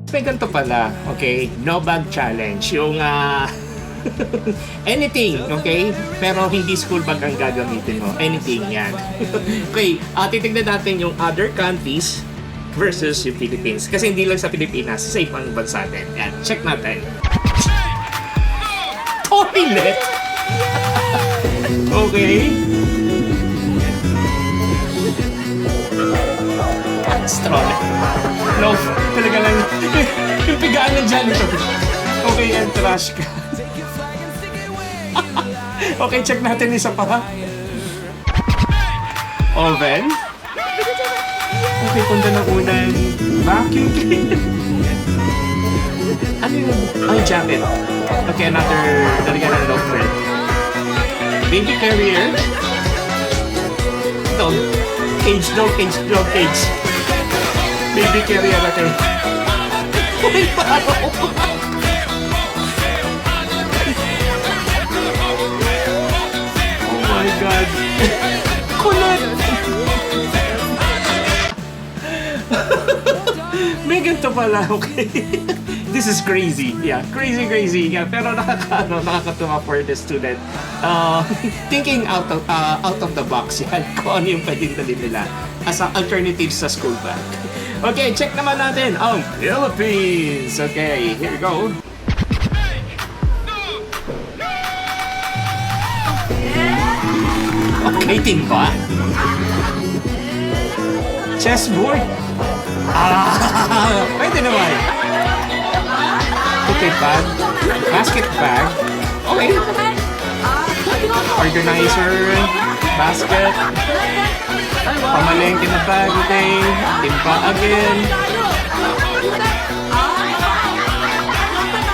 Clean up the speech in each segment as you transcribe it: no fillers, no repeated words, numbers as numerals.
May ganito pala, okay? No bag challenge. Yung anything, okay? Pero hindi school bag ang gagamitin mo. Anything, yan. Okay, titignan natin yung other countries versus yung Philippines. Kasi hindi lang sa Pilipinas, sa ibang bansa din. Yan, check natin. Toilet! Okay. Stroller. No, talaga lang. Yung pigaan ng janitor. Okay, and trash ka. Okay, check natin isa pa. Oven. Okay, punta ng unang vacuum cleaner. Ano yung... Ay, jacket. Okay, another... Talaga ng loaf bread. Baby carrier. Dog. Cage, dog, cage, dog, cage. Baby carrier natin. Uy, paro! Oh my God. Kulit! May ganito pala, okay? This is crazy. Yeah, crazy. Yeah, pero nakakatuwa for the student. Thinking out of the box yan. Kung ano yung pwedeng dalhin nila as an alternative sa school bag. Okay, check naman natin ang Philippines. Okay, here we go. Okay, timba. Chessboard. Pwede naman. Okay, bag. Basket bag. Okay. Organizer. Basket. Pamalengke na bag. Okay. Timba again.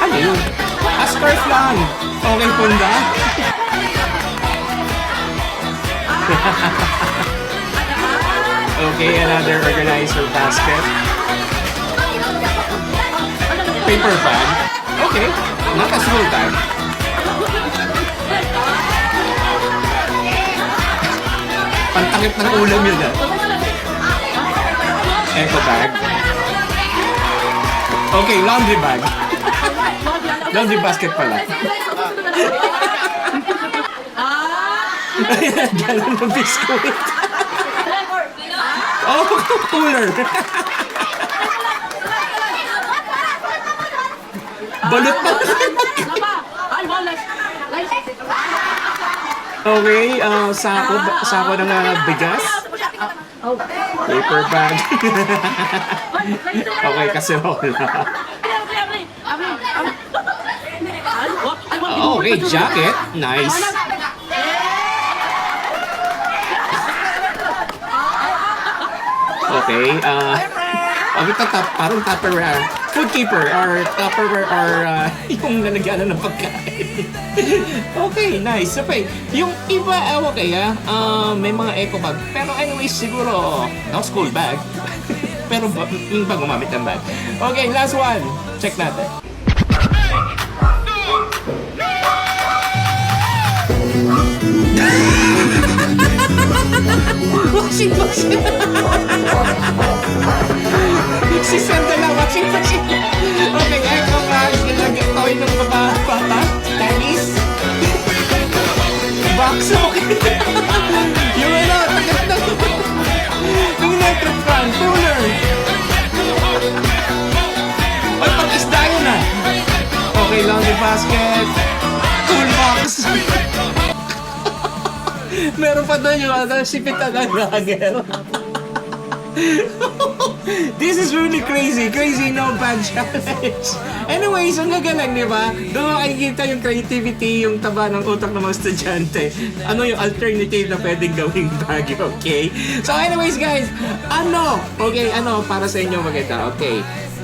Ano yun? Scarf lang. Okay, punda. Okay, another organizer basket. Paper bag. Okay, not a small bag. Pantakip ng ulam yun Eco bag. Okay, laundry bag. Laundry basket pala. Ayan, galon ng biskuit. Oh, cooler. Balot pa. Okay, sako ng bigas. Paper bag. Okay, kasi wala. Okay, jacket. Nice. Okay, parang Tupperware. Food keeper or Tupperware or yung lalagyan ng pagkain. Okay, nice. Okay, yung iba, kaya, may mga eco bag. Pero anyways, siguro, no school bag. Pero yung bag gumamit ng bag. Okay, last one. Check natin. Washing machine. Si Santa na washing machine. Okay, eco bag. Nilagay toy ng bata. Tennis. Box. Okay. Yung tagat na. Yung electric fan. Cooler. Ay, pag-isda yun Okay, laundry basket. Cool box. Meron pa doon yung sipit na nagagel. This is really crazy no bag challenge. Anyways, ang gagalang, di ba? Doon makikita yung creativity, yung taba ng utak ng mga estudyante. Ano yung alternative na pwedeng gawing bag, okay? So anyways guys, para sa inyo maganda, okay?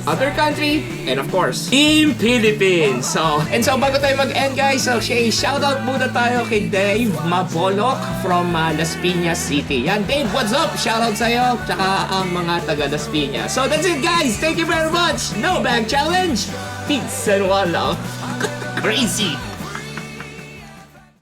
Other country, and of course, in Philippines. So bago tayo mag-end guys, shoutout muna tayo kay Dave Mapolok from Las Piñas City. Yan, Dave, what's up? Shoutout sa'yo, tsaka ang mga taga Las Piñas. So that's it guys, thank you very much. No bag challenge, peace and one love. Crazy.